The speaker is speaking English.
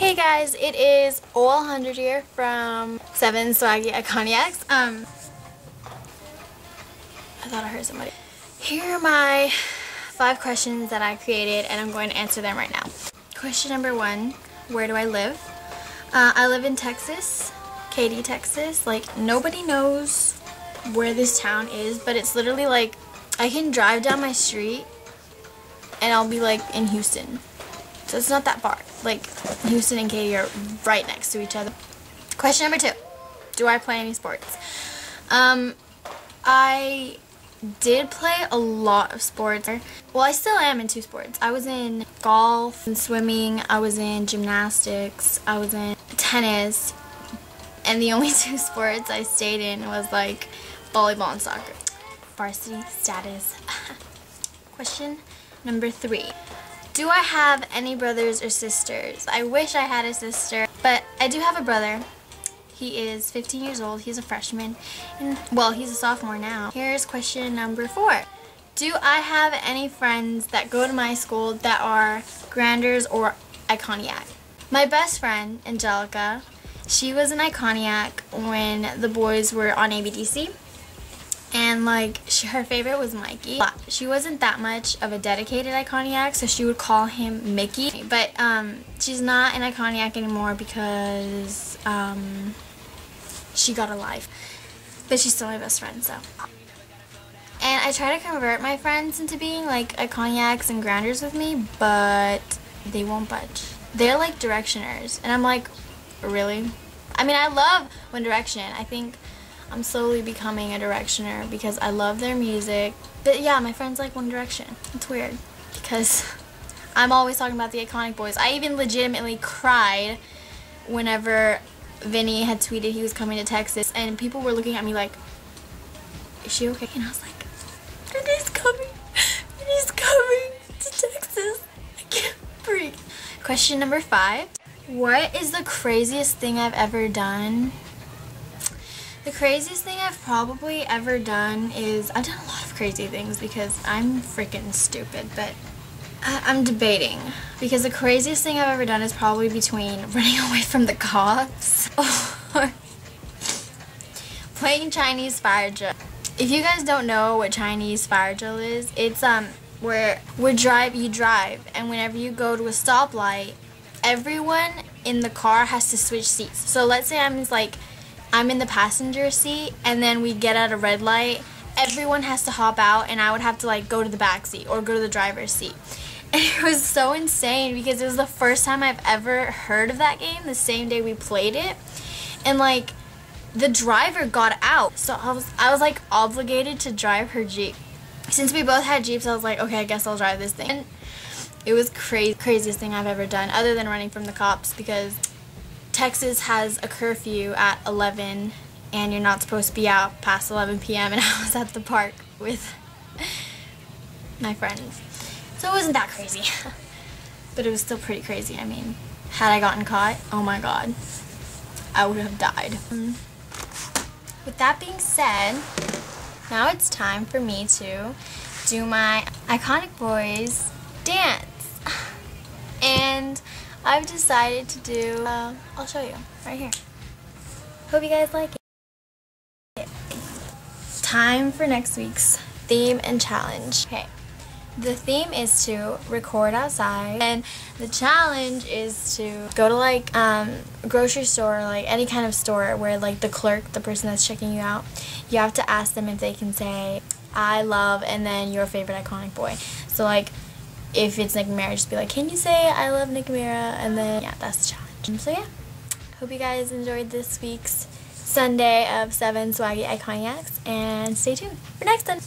Hey guys, it is All 100 here from 7 Swaggy ICONiacs. I thought I heard somebody. Here are my 5 questions that I created and I'm going to answer them right now. Question number 1, where do I live? I live in Texas, Katy, Texas. Like, nobody knows where this town is, but it's literally like, I can drive down my street and I'll be like in Houston. So it's not that far. Like, Houston and Katy are right next to each other. Question number 2. Do I play any sports? I did play a lot of sports. Well, I still am in 2 sports. I was in golf and swimming. I was in gymnastics. I was in tennis. And the only 2 sports I stayed in was like volleyball and soccer. Varsity status. Question number 3. Do I have any brothers or sisters? I wish I had a sister, but I do have a brother. He is 15 years old. He's a freshman. And, well, he's a sophomore now. Here's question number 4. Do I have any friends that go to my school that are Granders or ICONiac? My best friend, Angelica, she was an ICONiac when the boys were on ABDC. And like, her favorite was Mikey. She wasn't that much of a dedicated ICONiac, so she would call him Mickey. But she's not an ICONiac anymore because she got a life. But she's still my best friend, so. And I try to convert my friends into being like ICONiacs and Granders with me, but they won't budge. They're like Directioners, and I'm like, really? I mean, I love One Direction. I think I'm slowly becoming a Directioner because I love their music. But yeah, my friends like One Direction. It's weird because I'm always talking about the Iconic Boys. I even legitimately cried whenever Vinny had tweeted he was coming to Texas, and people were looking at me like, is she okay? And I was like, Vinny's coming. Vinny's coming to Texas. I can't breathe. Question number 5. What is the craziest thing I've ever done? The craziest thing I've probably ever done is, I've done a lot of crazy things because I'm freaking stupid, but I'm debating. Because the craziest thing I've ever done is probably between running away from the cops or playing Chinese fire drill. If you guys don't know what Chinese fire drill is, it's where you drive, and whenever you go to a stoplight, everyone in the car has to switch seats. So let's say I'm in the passenger seat, and then we get at a red light, everyone has to hop out, and I would have to like go to the back seat or go to the driver's seat. And it was so insane because it was the first time I've ever heard of that game, the same day we played it. And like, the driver got out, so I was like obligated to drive her Jeep. Since we both had Jeeps, I was like, okay, I guess I'll drive this thing. And it was craziest thing I've ever done, other than running from the cops, because Texas has a curfew at 11 and you're not supposed to be out past 11 p.m. and I was at the park with my friends. So it wasn't that crazy. But it was still pretty crazy. I mean, had I gotten caught, oh my god, I would have died. With that being said, now it's time for me to do my Iconic Boys dance. And I've decided to do, I'll show you, right here. Hope you guys like it. Time for next week's theme and challenge. Okay, the theme is to record outside, and the challenge is to go to like a grocery store, or like any kind of store where like the clerk, the person that's checking you out, you have to ask them if they can say, I love, and then your favorite Iconic Boy. So like, if it's Nick Mira, just be like, can you say I love Nick Mira? And then, yeah, that's the challenge. So yeah, hope you guys enjoyed this week's Sunday of 7 Swaggy ICONiacs, and stay tuned for next one.